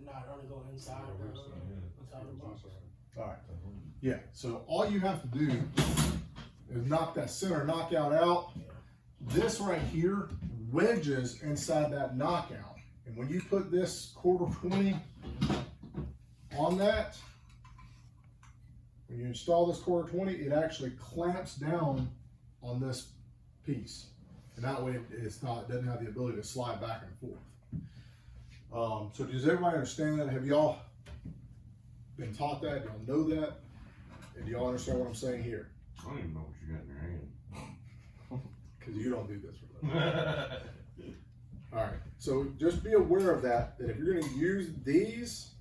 not only go inside the box. Alright, yeah, so all you have to do is knock that center knockout out. This right here wedges inside that knockout. And when you put this 1/4-20 on that, when you install this 1/4-20, it actually clamps down on this piece. And that way it doesn't have the ability to slide back and forth. So does everybody understand that? Have y'all been taught that? Do y'all know that? And do y'all understand what I'm saying here? I don't even know what you got in your hand. Because you don't do this for them. Alright, so just be aware of that if you're going to use these,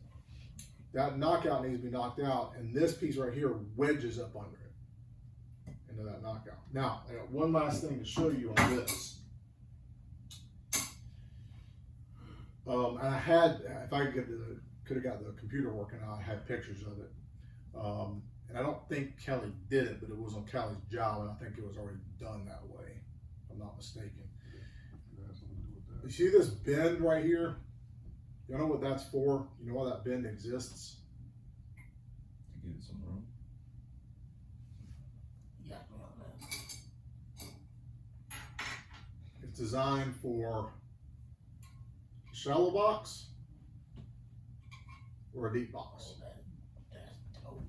that knockout needs to be knocked out, and this piece right here wedges up under it, into that knockout. Now, I got one last thing to show you on this. And I had, if I could have got the computer working, I had pictures of it. And I don't think Kelly did it, but it was on Kelly's job, and I think it was already done that way, if I'm not mistaken. You see this bend right here? You know what that's for? You know why that bend exists? To give it some room. Yeah, man. It's designed for a shallow box or a deep box. Oh, that's dope.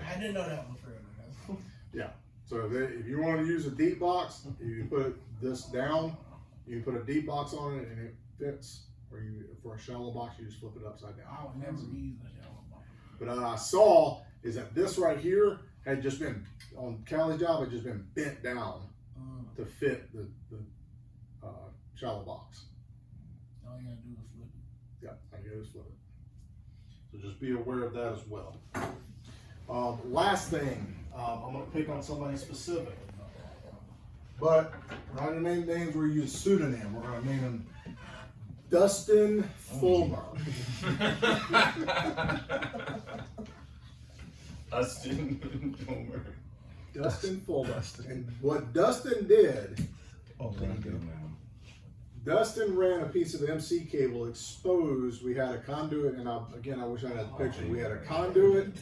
I didn't know that before. Yeah. So if you want to use a deep box, you put this down, you put a deep box on it, and it fits. Or for a shallow box, you just flip it upside down. I would never use a shallow box. But what I saw is that this right here had just been, on Callie's job, had just been bent down to fit the shallow box. All you gotta do is flip it. Yeah, all you gotta do is flip it. So just be aware of that as well. Last thing, I'm gonna pick on somebody specific. But we're not gonna name names, we're gonna use a pseudonym. We're gonna name him Dustin Fulmer. Dustin Fulmer. Dustin Fulmer. And what Dustin did, Dustin ran a piece of MC cable exposed. We had a conduit, and I wish I had the picture. We had a conduit,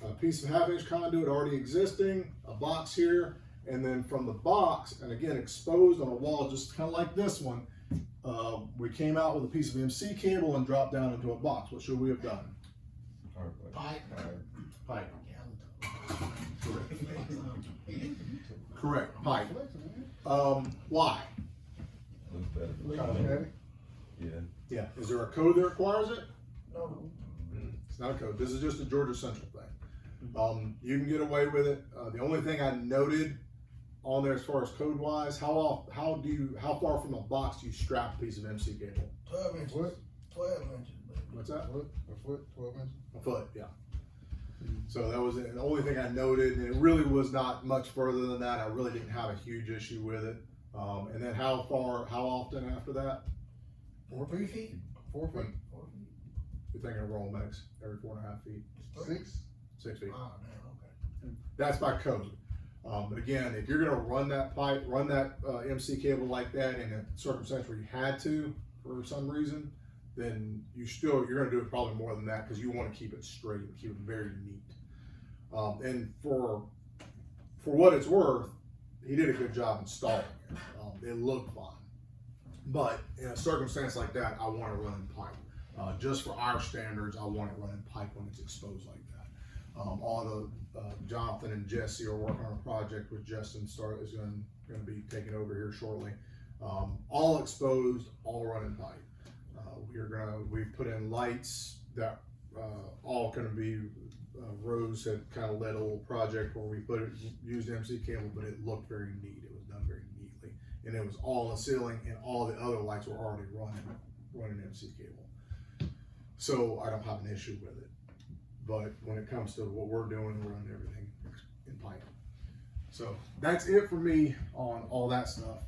a piece of 1/2-inch conduit already existing, a box here, and then from the box, and again exposed on a wall, just kind of like this one, we came out with a piece of MC cable and dropped down into a box. What should we have done? Pipe. Pipe. Correct. Pipe. Why? Looks better. Yeah. Yeah. Is there a code that requires it? No. It's not a code. This is just a Georgia Central thing. You can get away with it. The only thing I noted on there as far as code wise, how far from a box do you strap a piece of MC cable? 12 inches. What? 12 inches, baby. What's that? A foot, 12 inches? A foot, yeah. So that was the only thing I noted, and it really was not much further than that. I really didn't have a huge issue with it. And then how often after that? 3 feet. 4 feet? 4 feet. You're thinking of roll mix every 4.5 feet, 6? 6 feet. Oh, damn, okay. That's by code. But again, if you're gonna run that pipe, run that MC cable like that in a circumstance where you had to for some reason, then you're gonna do it probably more than that because you want to keep it straight and keep it very neat. And for what it's worth, he did a good job installing it. It looked fine. But in a circumstance like that, I want to run in pipe. Just for our standards, I want it running pipe when it's exposed like that. All the Jonathan and Jesse are working on a project with Justin is going to be taking over here shortly. All exposed, all running pipe. We've put in lights that all going to be. Rose had kind of led a little project where we used MC cable, but it looked very neat. It was done very neatly, and it was all in the ceiling, and all the other lights were already running MC cable. So I don't have an issue with it. But when it comes to what we're doing, we're running everything in pipe. So that's it for me on all that stuff.